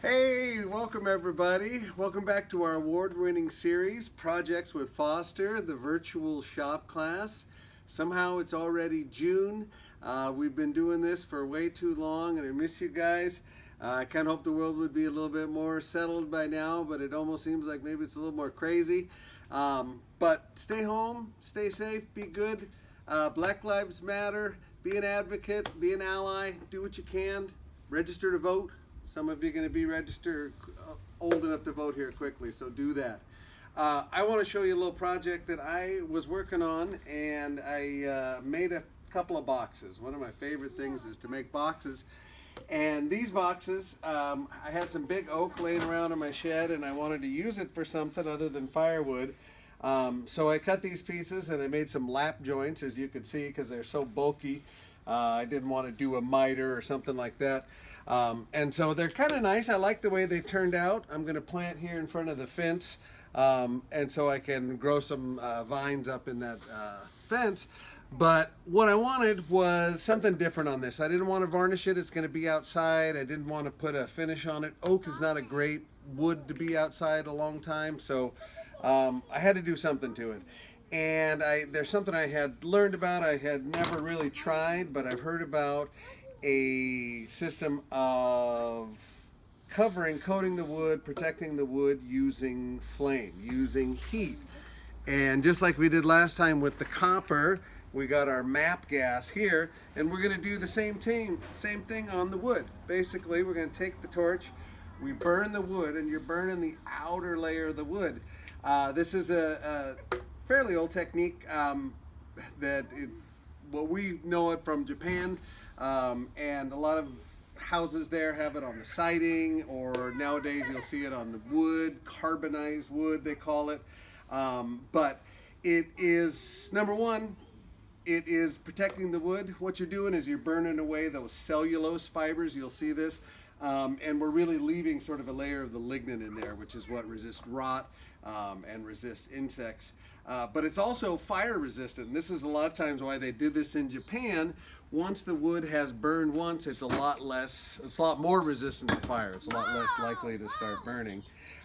Hey, welcome everybody. Welcome back to our award-winning series, Projects with Foster, the virtual shop class. Somehow it's already June. We've been doing this for way too long and I miss you guys. I kind of hope the world would be a little bit more settled by now, but it almost seems like maybe it's a little more crazy. But stay home, stay safe, be good. Black Lives Matter, be an advocate, be an ally, do what you can, register to vote. Some of you are going to be registered old enough to vote here quickly, so do that. I want to show you a little project that I was working on, and I made a couple of boxes. One of my favorite things is to make boxes. And these boxes, I had some big oak laying around in my shed, and I wanted to use it for something other than firewood. So I cut these pieces, and I made some lap joints, as you can see, because they're so bulky. I didn't want to do a miter or something like that. And so they're kind of nice. I like the way they turned out. I'm going to plant here in front of the fence, and so I can grow some vines up in that fence. But what I wanted was something different on this. I didn't want to varnish it. It's going to be outside. I didn't want to put a finish on it. Oak is not a great wood to be outside a long time, so I had to do something to it. And there's something I had learned about. I had never really tried, but I've heard about a system of coating the wood, protecting the wood using flame, using heat. And just like we did last time with the copper, we got our MAP gas here, and we're going to do the same thing on the wood. Basically, we're going to take the torch, we burn the wood, and you're burning the outer layer of the wood. This is a fairly old technique well, we know it from Japan. And a lot of houses there have it on the siding, or nowadays you'll see it on the wood, carbonized wood they call it. But it is, number one, it is protecting the wood. What you're doing is you're burning away those cellulose fibers, you'll see this, and we're really leaving sort of a layer of the lignin in there, which is what resists rot and resists insects. But it's also fire resistant. And this is a lot of times why they did this in Japan. Once the wood has burned once, it's a lot more resistant to fire. It's a lot less likely to start burning.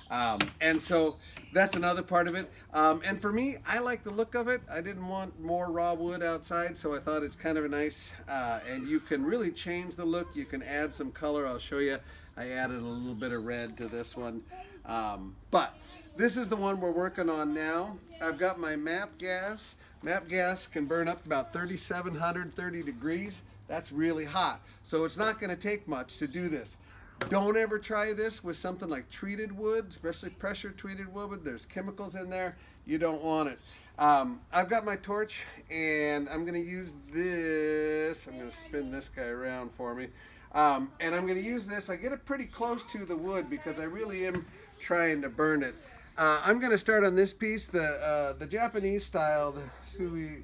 And so that's another part of it. And for me, I like the look of it. I didn't want more raw wood outside, so I thought it's kind of a nice, and you can really change the look. You can add some color. I'll show you. I added a little bit of red to this one. But this is the one we're working on now. I've got my MAP gas. MAP gas can burn up about 3,730 degrees. That's really hot. So it's not going to take much to do this. Don't ever try this with something like treated wood, especially pressure treated wood. There's chemicals in there. You don't want it. I've got my torch, and I'm going to use this. I'm going to spin this guy around for me. And I'm going to use this. I get it pretty close to the wood because I really am trying to burn it. I'm going to start on this piece, the Japanese style, the Sugi.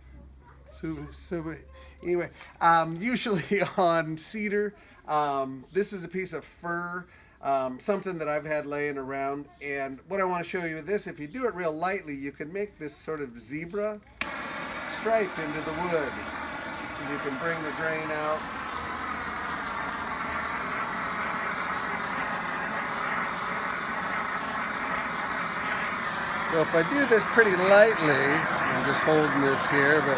Anyway, usually on cedar. This is a piece of fir, something that I've had laying around. And what I want to show you with this, if you do it real lightly, you can make this sort of zebra stripe into the wood. And you can bring the grain out. So if I do this pretty lightly, I'm just holding this here, but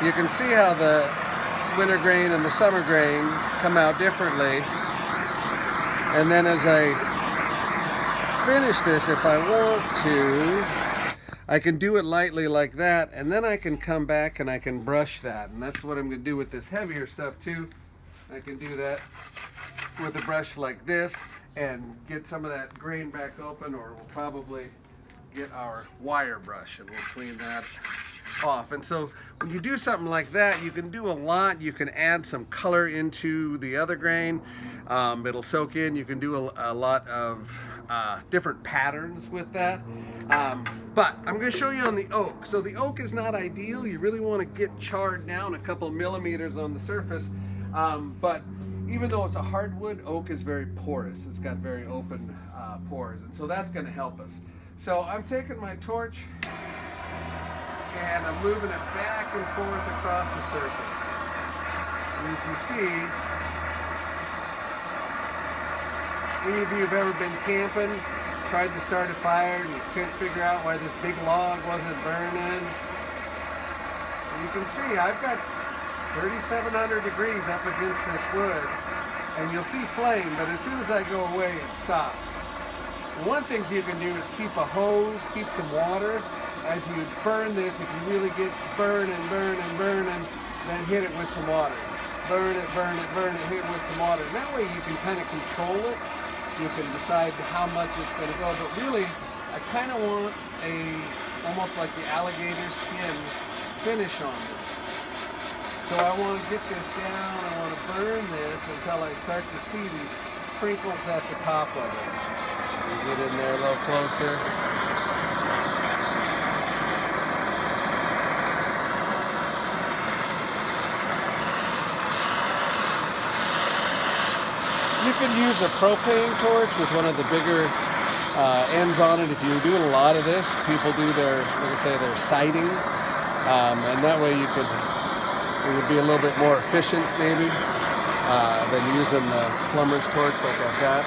you can see how the winter grain and the summer grain come out differently. And then as I finish this, if I want to, I can do it lightly like that, and then I can come back and I can brush that. And that's what I'm going to do with this heavier stuff too. I can do that with a brush like this and get some of that grain back open, or we'll probably get our wire brush and we'll clean that off. And so when you do something like that, you can do a lot. You can add some color into the other grain. It'll soak in. You can do a lot of different patterns with that. But I'm going to show you on the oak. So the oak is not ideal. You really want to get charred down a couple millimeters on the surface. But even though it's a hardwood, oak is very porous. It's got very open pores. And so that's going to help us. So I'm taking my torch and I'm moving it back and forth across the surface. And as you see, Any of you have ever been camping, tried to start a fire, and you couldn't figure out why this big log wasn't burning? You can see I've got 3,700 degrees up against this wood, and you'll see flame, but as soon as I go away, it stops. And one thing you can do is keep a hose, keep some water. As you burn this, if you really get burning, then hit it with some water. Burn it, hit it with some water. And that way you can kind of control it. You can decide how much it's going to go. But really, I kind of want almost like the alligator skin finish on this. So I want to get this down, I want to burn this until I start to see these crinkles at the top of it. Get in there a little closer. You can use a propane torch with one of the bigger ends on it. If you're doing a lot of this, people do their, like I say, their sighting, and that way it would be a little bit more efficient maybe than using the plumber's torch like I've got.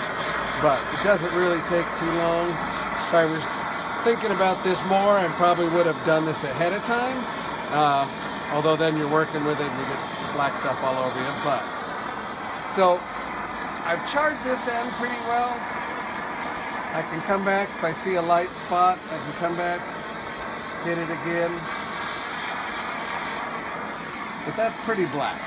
But it doesn't really take too long. If I was thinking about this more, I probably would have done this ahead of time. Although then you're working with it and you get black stuff all over you. But so I've charred this end pretty well. I can come back if I see a light spot. I can come back, hit it again. But that's pretty black.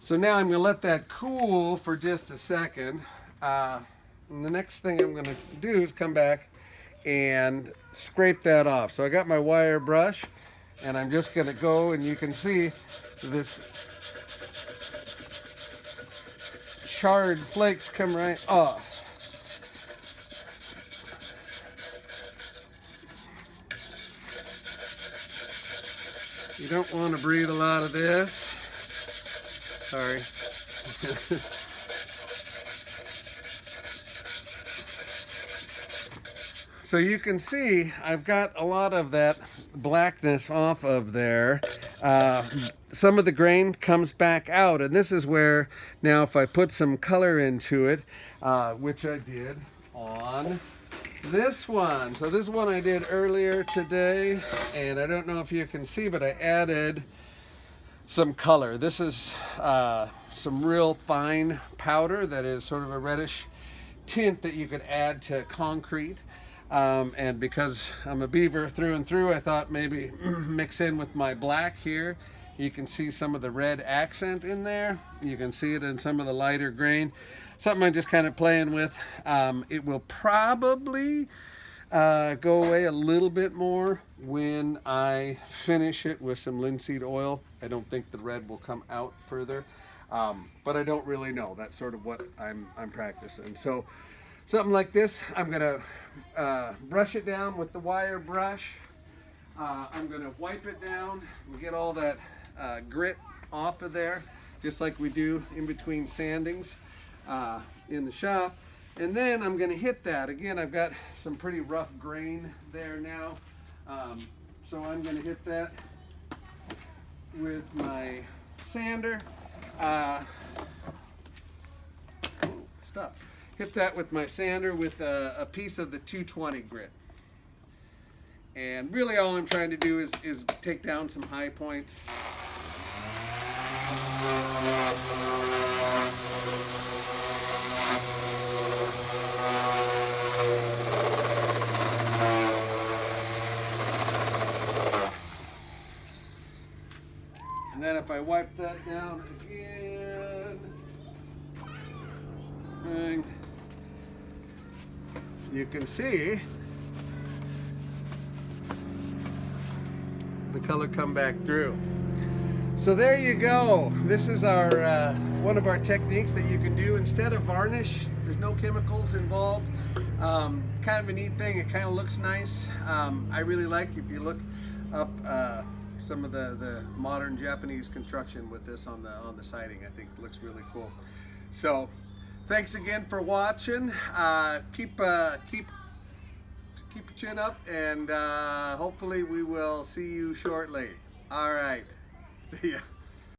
So now I'm going to let that cool for just a second. And the next thing I'm going to do is come back and scrape that off. So I got my wire brush, and I'm just going to go, and you can see this charred flakes come right off. You don't want to breathe a lot of this. Sorry. So you can see I've got a lot of that blackness off of there. Some of the grain comes back out, and this is where now if I put some color into it, which I did on this one. So this one I did earlier today, and I don't know if you can see, but I added some color. This is some real fine powder that is sort of a reddish tint that you could add to concrete. And because I'm a beaver through and through, I thought maybe mix in with my black here. You can see some of the red accent in there. You can see it in some of the lighter grain. Something I'm just kind of playing with. It will probably go away a little bit more when I finish it with some linseed oil. I don't think the red will come out further, but I don't really know. That's sort of what I'm practicing. So something like this, I'm gonna brush it down with the wire brush. I'm gonna wipe it down and get all that grit off of there, just like we do in between sandings in the shop. And then I'm gonna hit that. Again, I've got some pretty rough grain there now. So I'm gonna hit that with my sander. Stop. Hit that with my sander with a piece of the 220 grit. And really all I'm trying to do is take down some high points. And then if I wipe that down again, you can see the color come back through. So there you go. This is our one of our techniques that you can do instead of varnish. There's no chemicals involved. Kind of a neat thing. It kind of looks nice. I really like, if you look up some of the modern Japanese construction with this on the siding, I think it looks really cool. So thanks again for watching. Keep your chin up, and hopefully we will see you shortly. All right, see ya.